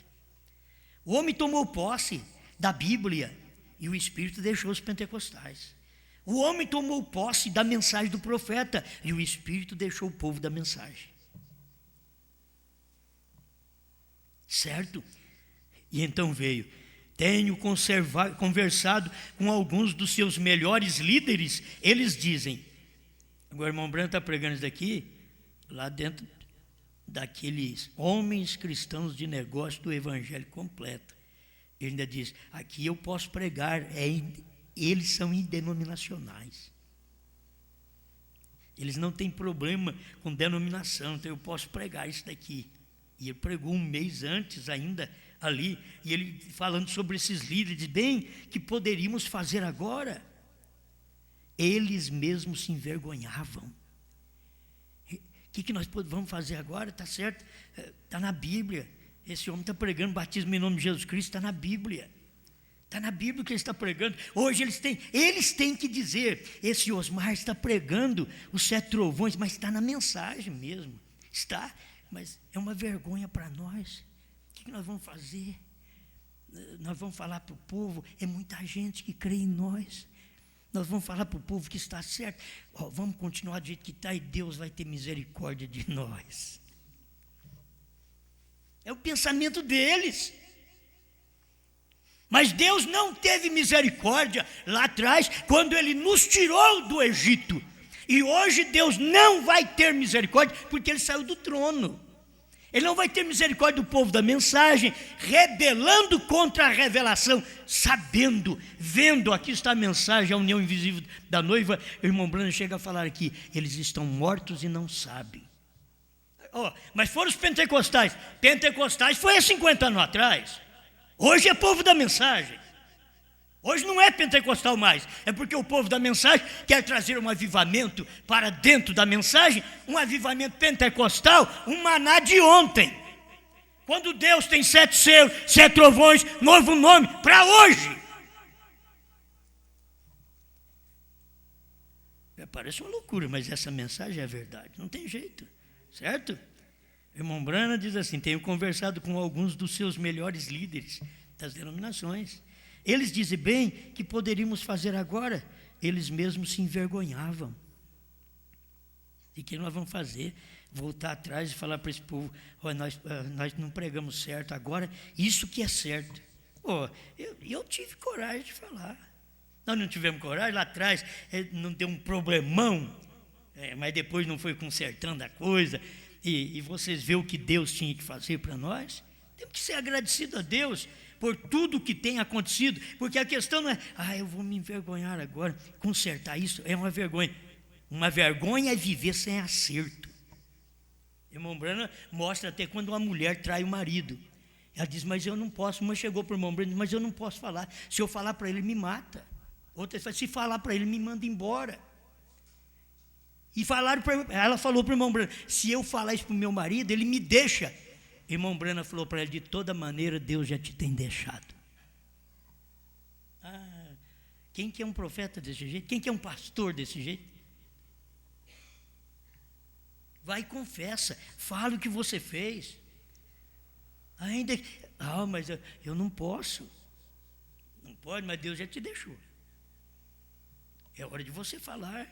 O homem tomou posse da Bíblia e o Espírito deixou os pentecostais. O homem tomou posse da mensagem do profeta e o Espírito deixou o povo da mensagem. Certo? E então veio. Tenho conversado com alguns dos seus melhores líderes. Eles dizem, agora o irmão Branham está pregando isso daqui, lá dentro daqueles homens cristãos de negócio do evangelho completo. Ele ainda diz, aqui eu posso pregar, eles são indenominacionais. Eles não têm problema com denominação, então eu posso pregar isso daqui. E ele pregou um mês antes ainda, ali, e ele falando sobre esses líderes, bem, que poderíamos fazer agora. Eles mesmos se envergonhavam. O que nós vamos fazer agora? Está certo, está na Bíblia. Esse homem está pregando batismo em nome de Jesus Cristo, está na Bíblia. Está na Bíblia que ele está pregando. Hoje eles têm que dizer, esse Osmar está pregando os 7 trovões, mas está na mensagem mesmo. Está, mas é uma vergonha para nós. O que nós vamos fazer? Nós vamos falar para o povo, é muita gente que crê em nós. Nós vamos falar para o povo que está certo. Vamos continuar do jeito que está e Deus vai ter misericórdia de nós. É o pensamento deles. Mas Deus não teve misericórdia lá atrás, quando Ele nos tirou do Egito E hoje Deus não vai ter misericórdia, porque ele saiu do trono. Ele não vai ter misericórdia do povo da mensagem, rebelando contra a revelação, sabendo, vendo, aqui está a mensagem, a união invisível da noiva. O irmão Branham chega a falar aqui, eles estão mortos e não sabem. Mas foram os pentecostais. Pentecostais foi há 50 anos atrás. Hoje é povo da mensagem. Hoje não é pentecostal mais, é porque o povo da mensagem quer trazer um avivamento para dentro da mensagem, um avivamento pentecostal, um maná de ontem. Quando Deus tem 7 selos, 7 trovões, novo nome, para hoje. Parece uma loucura, mas essa mensagem é verdade, não tem jeito, certo? O irmão Branham diz assim, tenho conversado com alguns dos seus melhores líderes das denominações. Eles dizem bem que poderíamos fazer agora. Eles mesmos se envergonhavam. E que nós vamos fazer? Voltar atrás e falar para esse povo, nós não pregamos certo agora, isso que é certo. Eu tive coragem de falar. Nós não tivemos coragem, lá atrás não deu um problemão, mas depois não foi consertando a coisa. E vocês vêem o que Deus tinha que fazer para nós. Temos que ser agradecidos a Deus por tudo que tem acontecido, porque a questão não é, eu vou me envergonhar agora, consertar isso é uma vergonha. Uma vergonha é viver sem acerto. Irmão Branham mostra até quando uma mulher trai o marido. Ela diz, mas eu não posso. Uma chegou para o irmão Branham, mas eu não posso falar. Se eu falar para ele, me mata. Outra fala, se falar para ele, me manda embora. E ela falou para o irmão Branham, se eu falar isso para o meu marido, ele me deixa. Irmão Branham falou para ela, de toda maneira Deus já te tem deixado. Quem que é um profeta desse jeito? Quem que é um pastor desse jeito? Vai e confessa, fala o que você fez. Ainda, mas eu não posso. Não pode, mas Deus já te deixou. É hora de você falar.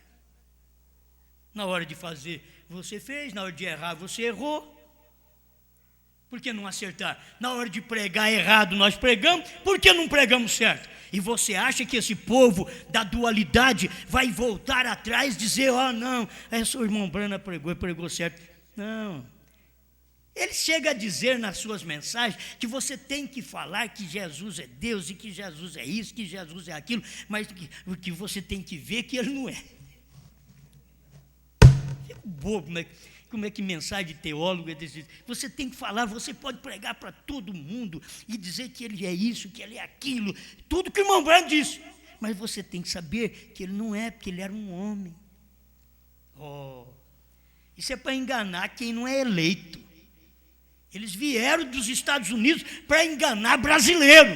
Na hora de fazer, você fez. Na hora de errar, você errou. Por que não acertar? Na hora de pregar errado, nós pregamos. Por que não pregamos certo? E você acha que esse povo da dualidade vai voltar atrás e dizer, não, o irmão Branham pregou certo. Não. Ele chega a dizer nas suas mensagens que você tem que falar que Jesus é Deus e que Jesus é isso, que Jesus é aquilo, mas que você tem que ver que ele não é. Fico bobo, né? Como é que mensagem de teólogo é desse jeito? Você tem que falar, você pode pregar para todo mundo e dizer que ele é isso, que ele é aquilo, tudo que o irmão Branham disse. Mas você tem que saber que ele não é, porque ele era um homem. Isso é para enganar quem não é eleito. Eles vieram dos Estados Unidos para enganar brasileiro.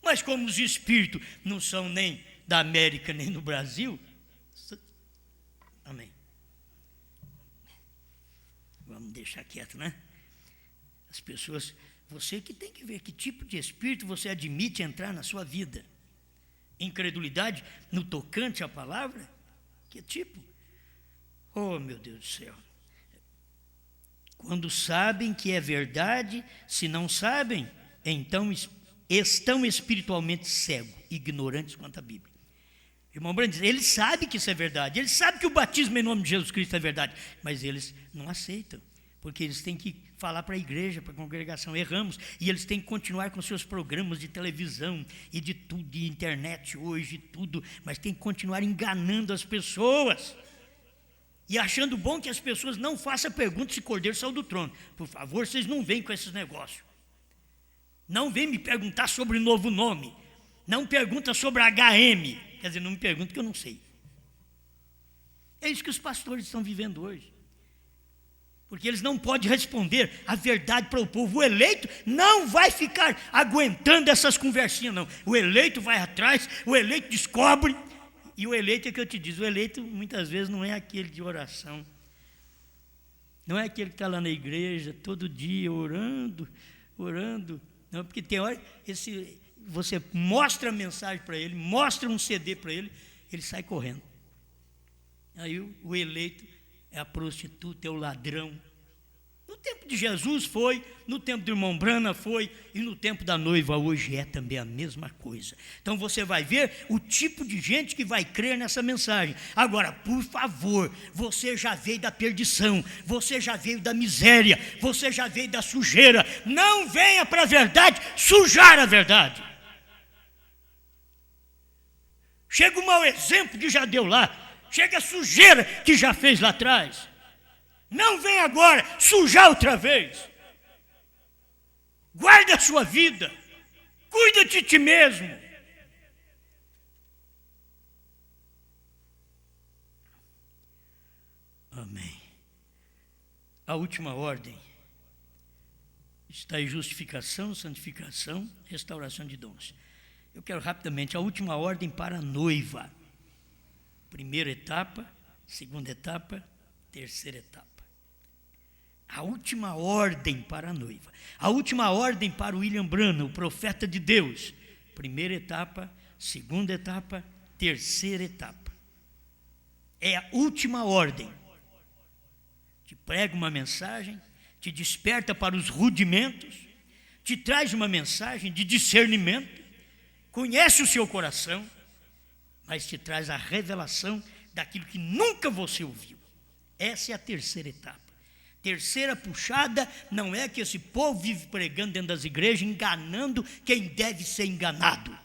Mas como os espíritos não são nem da América, nem do Brasil, amém. Vamos deixar quieto, né? As pessoas, você que tem que ver que tipo de espírito você admite entrar na sua vida. Incredulidade no tocante à palavra? Que tipo? Meu Deus do céu. Quando sabem que é verdade, se não sabem, então estão espiritualmente cegos, ignorantes quanto à Bíblia. Irmão Branham diz, ele sabe que isso é verdade, ele sabe que o batismo em nome de Jesus Cristo é verdade, mas eles não aceitam, porque eles têm que falar para a igreja, para a congregação, erramos, e eles têm que continuar com seus programas de televisão e de tudo, de internet hoje, tudo, mas têm que continuar enganando as pessoas, e achando bom que as pessoas não façam pergunta se Cordeiro saiu do trono. Por favor, vocês não venham com esses negócios, não venham me perguntar sobre novo nome, não pergunta sobre HM, quer dizer, não me pergunta que eu não sei. É isso que os pastores estão vivendo hoje. Porque eles não podem responder a verdade para o povo. O eleito não vai ficar aguentando essas conversinhas, não. O eleito vai atrás, o eleito descobre. E o eleito é que eu te digo, o eleito muitas vezes não é aquele de oração. Não é aquele que está lá na igreja todo dia orando. Não, porque tem hora, você mostra a mensagem para ele, mostra um CD para ele, ele sai correndo. Aí o eleito é a prostituta, é o ladrão. No tempo de Jesus foi, no tempo do irmão Brana foi, e no tempo da noiva hoje é também a mesma coisa. Então você vai ver o tipo de gente que vai crer nessa mensagem. Agora, por favor, você já veio da perdição, você já veio da miséria, você já veio da sujeira. Não venha para a verdade sujar a verdade. Chega o mau exemplo que já deu lá, chega a sujeira que já fez lá atrás. Não vem agora sujar outra vez. Guarda a sua vida. Cuida de ti mesmo. Amém. A última ordem está em justificação, santificação, restauração de dons. Eu quero rapidamente a última ordem para a noiva. Primeira etapa, segunda etapa, terceira etapa. A última ordem para a noiva. A última ordem para o William Branham, o profeta de Deus. Primeira etapa, segunda etapa, terceira etapa. É a última ordem. Te prega uma mensagem, te desperta para os rudimentos, te traz uma mensagem de discernimento, conhece o seu coração, mas te traz a revelação daquilo que nunca você ouviu. Essa é a terceira etapa. Terceira puxada não é que esse povo vive pregando dentro das igrejas, enganando quem deve ser enganado.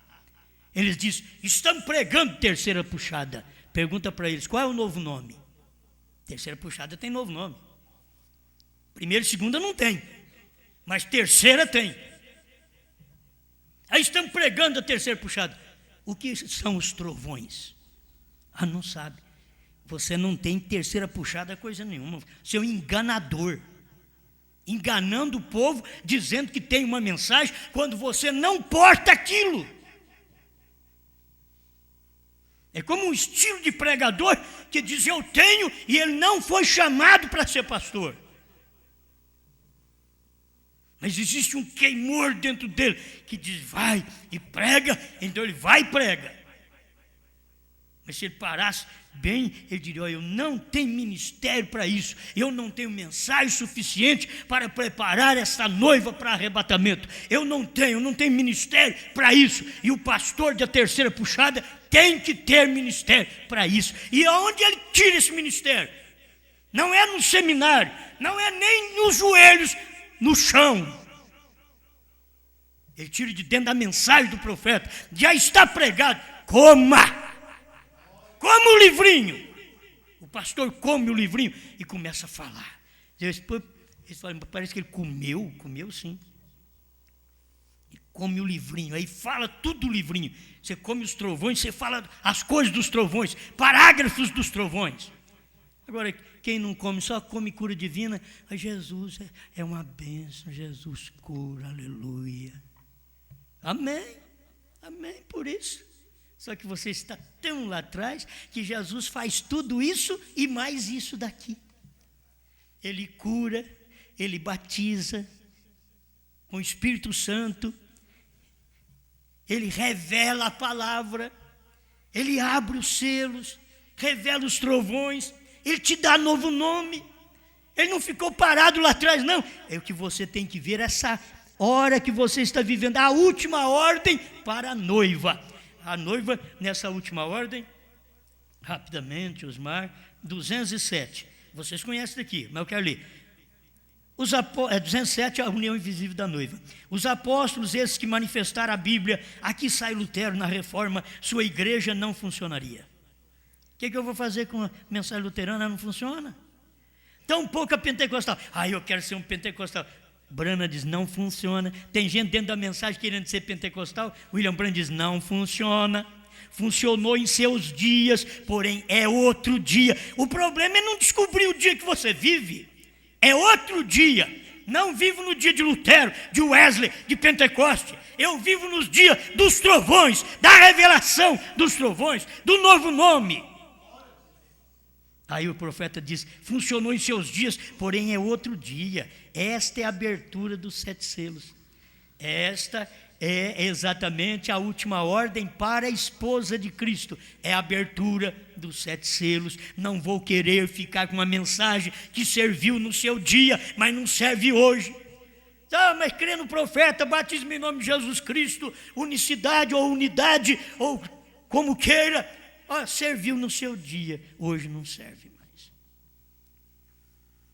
Eles dizem, estão pregando terceira puxada. Pergunta para eles, qual é o novo nome? Terceira puxada tem novo nome. Primeira e segunda não tem, mas terceira tem. Aí estão pregando a terceira puxada. O que são os trovões? Ah, não sabe. Você não tem terceira puxada coisa nenhuma. Você é um enganador. Enganando o povo, dizendo que tem uma mensagem, quando você não porta aquilo. É como um estilo de pregador que diz, eu tenho, e ele não foi chamado para ser pastor. Mas existe um queimor dentro dele, que diz, vai e prega, então ele vai e prega. Mas se ele parasse bem, ele diria, eu não tenho ministério para isso, eu não tenho mensagem suficiente para preparar essa noiva para arrebatamento, eu não tenho ministério para isso, e o pastor da terceira puxada tem que ter ministério para isso. E aonde ele tira esse ministério? Não é no seminário, não é nem nos joelhos, no chão. Ele tira de dentro da mensagem do profeta, já está pregado, coma o livrinho. O pastor come o livrinho e começa a falar. Depois, eles falam, parece que ele comeu sim. Ele come o livrinho, aí fala tudo do livrinho. Você come os trovões, você fala as coisas dos trovões, parágrafos dos trovões. Agora, quem não come, só come cura divina. Ah, Jesus é uma bênção, Jesus cura, aleluia. Amém, amém, por isso. Só que você está tão lá atrás que Jesus faz tudo isso e mais isso daqui. Ele cura, ele batiza com o Espírito Santo, ele revela a palavra, ele abre os selos, revela os trovões, ele te dá novo nome. Ele não ficou parado lá atrás, não. É o que você tem que ver, essa hora que você está vivendo, a última ordem para a noiva. A noiva, nessa última ordem, rapidamente, Osmar, 207. Vocês conhecem daqui, mas eu quero ler. 207 é a união invisível da noiva. Os apóstolos, esses que manifestaram a Bíblia, aqui sai Lutero na reforma, sua igreja não funcionaria. O que eu vou fazer com a mensagem luterana? Não funciona. Tão pouco a pentecostal. Eu quero ser um pentecostal. Branham diz, não funciona. Tem gente dentro da mensagem querendo ser pentecostal. William Branham diz, não funciona. Funcionou em seus dias, porém é outro dia. O problema é não descobrir o dia que você vive. É outro dia. Não vivo no dia de Lutero, de Wesley, de Pentecoste. Eu vivo nos dias dos trovões, da revelação dos trovões, do novo nome. Aí o profeta diz, funcionou em seus dias, porém é outro dia. Esta é a abertura dos 7 selos. Esta é exatamente a última ordem para a esposa de Cristo. É a abertura dos 7 selos. Não vou querer ficar com uma mensagem que serviu no seu dia, mas não serve hoje. Mas crê no profeta, batismo em nome de Jesus Cristo, unicidade ou unidade, ou como queira, serviu no seu dia, hoje não serve mais.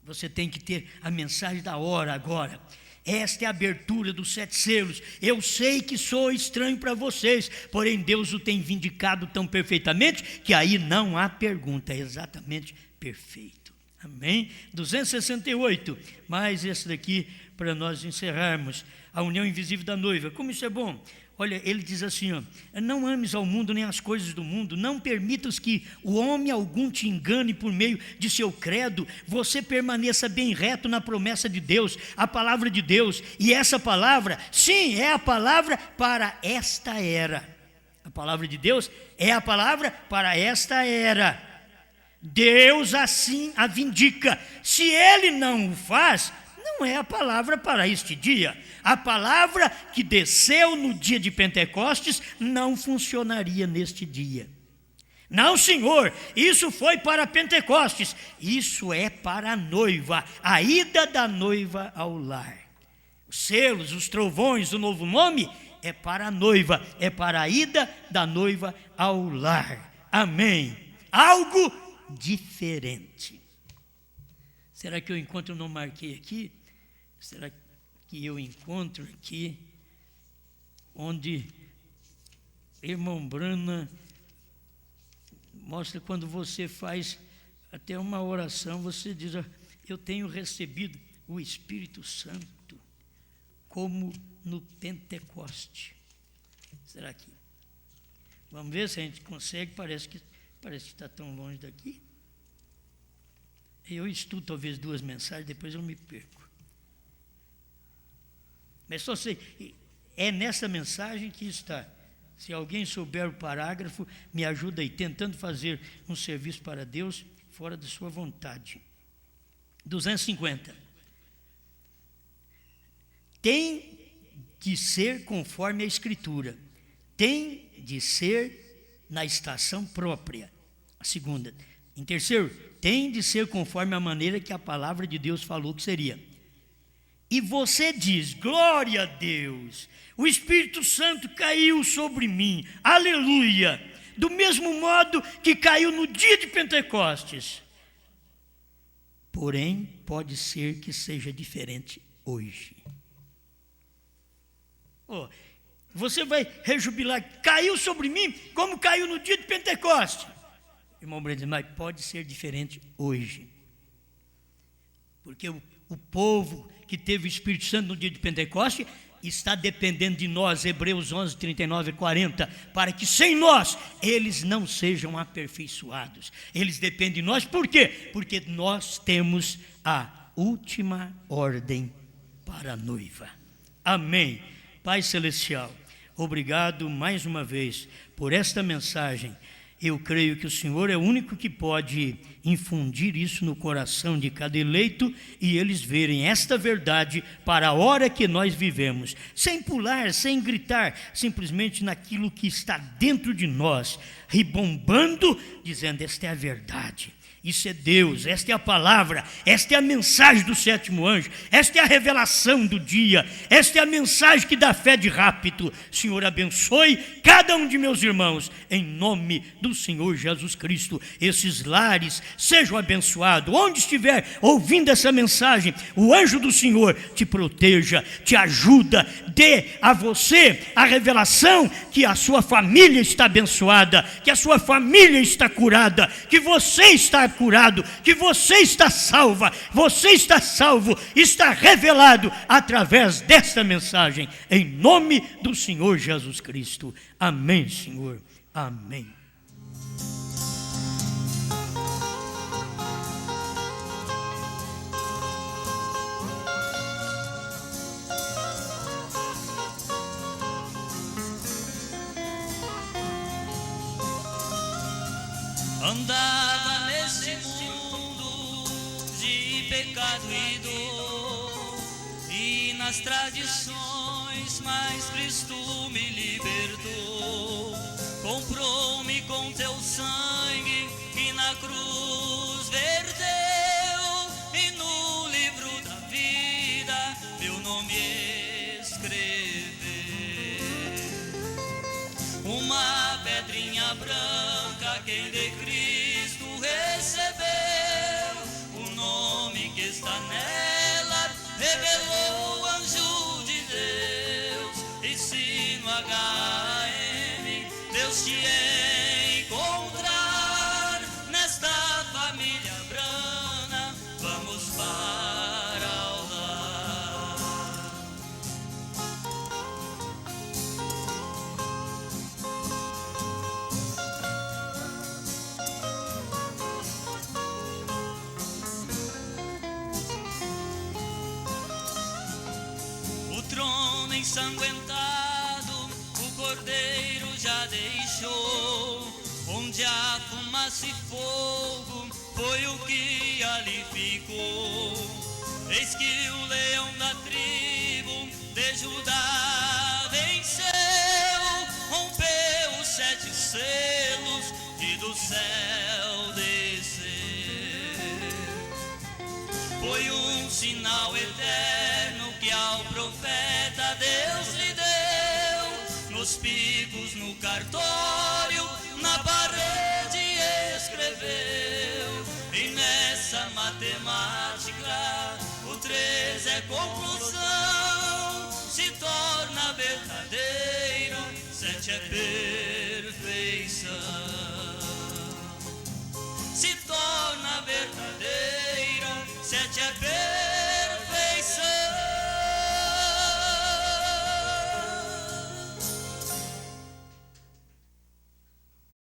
Você tem que ter a mensagem da hora agora. Esta é a abertura dos 7 selos. Eu sei que sou estranho para vocês, porém Deus o tem vindicado tão perfeitamente que aí não há pergunta, é exatamente perfeito. Amém? 268, mais esse daqui para nós encerrarmos. A união invisível da noiva. Como isso é bom? Olha, ele diz assim, não ames ao mundo nem as coisas do mundo, não permitas que o homem algum te engane por meio de seu credo, você permaneça bem reto na promessa de Deus, a palavra de Deus, e essa palavra, sim, é a palavra para esta era. A palavra de Deus é a palavra para esta era. Deus assim a vindica. Se ele não o faz, não é a palavra para este dia. A palavra que desceu no dia de Pentecostes não funcionaria neste dia. Não, Senhor, isso foi para Pentecostes. Isso é para a noiva, a ida da noiva ao lar. Os selos, os trovões, o novo nome é para a noiva, é para a ida da noiva ao lar. Amém. Algo diferente. Será que eu encontro, eu não marquei aqui? Será que eu encontro aqui onde irmão Brana mostra quando você faz até uma oração, você diz, eu tenho recebido o Espírito Santo como no Pentecoste. Será que? Vamos ver se a gente consegue, parece que está tão longe daqui. Eu estudo talvez 2 mensagens, depois eu me perco. Mas só sei, é nessa mensagem que está. Se alguém souber o parágrafo, me ajuda aí, tentando fazer um serviço para Deus fora de sua vontade. 250. Tem de ser conforme a Escritura. Tem de ser na estação própria. A segunda. Em terceiro, tem de ser conforme a maneira que a palavra de Deus falou que seria. E você diz, glória a Deus, o Espírito Santo caiu sobre mim, aleluia, do mesmo modo que caiu no dia de Pentecostes. Porém, pode ser que seja diferente hoje. Você vai rejubilar, caiu sobre mim como caiu no dia de Pentecostes. Irmão Breno, mas pode ser diferente hoje. Porque o povo que teve o Espírito Santo no dia de Pentecostes está dependendo de nós, Hebreus 11, 39 e 40, para que sem nós eles não sejam aperfeiçoados. Eles dependem de nós, por quê? Porque nós temos a última ordem para a noiva. Amém. Pai Celestial, obrigado mais uma vez por esta mensagem. Eu creio que o Senhor é o único que pode infundir isso no coração de cada eleito e eles verem esta verdade para a hora que nós vivemos, sem pular, sem gritar, simplesmente naquilo que está dentro de nós, ribombando, dizendo, esta é a verdade. Isso é Deus, esta é a palavra, esta é a mensagem do 7º anjo, esta é a revelação do dia, esta é a mensagem que dá fé de rápido. Senhor, abençoe cada um de meus irmãos, em nome do Senhor Jesus Cristo. Esses lares sejam abençoados, onde estiver ouvindo essa mensagem, o anjo do Senhor te proteja, te ajuda, dê a você a revelação que a sua família está abençoada, que a sua família está curada, que você está curado, que você está salva, você está salvo, está revelado através desta mensagem, em nome do Senhor Jesus Cristo. Amém, Senhor. Amém. Andava nesse mundo de pecado e dor, e nas tradições prisões, mas Cristo me libertou. Comprou-me com teu sangue que na cruz verteu, e no livro da vida meu nome escreveu. Uma pedrinha branca quem de Cristo recebeu, o nome que está nela revelou o anjo de Deus. E se no HM Deus te encontrar nesta família brana, vamos para o lar. O trono ensanguentado o Cordeiro já deixou, onde há fumaça e fogo foi o que ali ficou. Eis que o leão da tribo de Judá venceu, rompeu os 7 selos e do céu desceu. Foi um sinal eterno que ao profeta Deus lhe deu, nos picos, no cartório, na parede escreveu. E nessa matemática o 3 é conclusão, se torna verdadeiro, 7 é perfeição. Se torna verdadeiro, 7 é perfeição.